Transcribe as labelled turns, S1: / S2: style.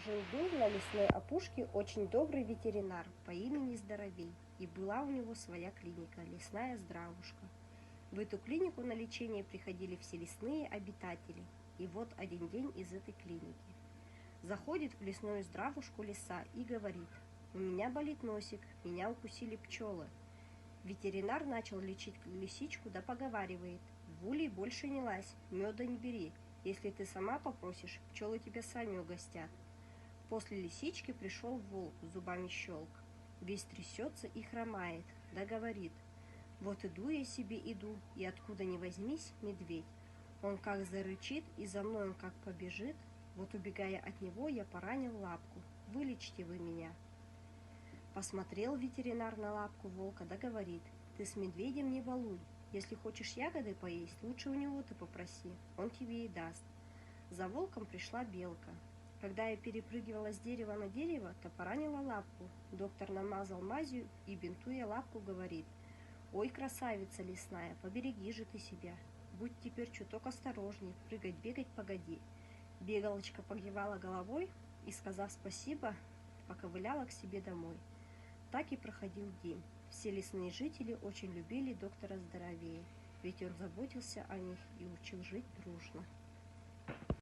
S1: Жил-был на лесной опушке очень добрый ветеринар по имени Здоровей, и была у него своя клиника, лесная здравушка. В эту клинику на лечение приходили все лесные обитатели, и вот один день из этой клиники. Заходит в лесную здравушку лиса и говорит: «У меня болит носик, меня укусили пчелы». Ветеринар начал лечить лисичку, да поговаривает: «В улей больше не лазь, меда не бери, если ты сама попросишь, пчелы тебя сами угостят». После лисички пришел волк, зубами щелк, весь трясется и хромает, да говорит: «Вот иду я себе иду, и откуда ни возьмись медведь. Он как зарычит, и за мной он как побежит, вот убегая от него, я поранил лапку, вылечите вы меня». Посмотрел ветеринар на лапку волка, да говорит: «Ты с медведем не балуй, если хочешь ягоды поесть, лучше у него ты попроси, он тебе и даст». За волком пришла белка. Когда я перепрыгивала с дерева на дерево, то поранила лапку. Доктор намазал мазью и, бинтуя лапку, говорит: «Ой, красавица лесная, побереги же ты себя. Будь теперь чуток осторожней, прыгать-бегать погоди». Бегалочка погибала головой и, сказав спасибо, поковыляла к себе домой. Так и проходил день. Все лесные жители очень любили доктора Здоровее, ведь он заботился о них и учил жить дружно.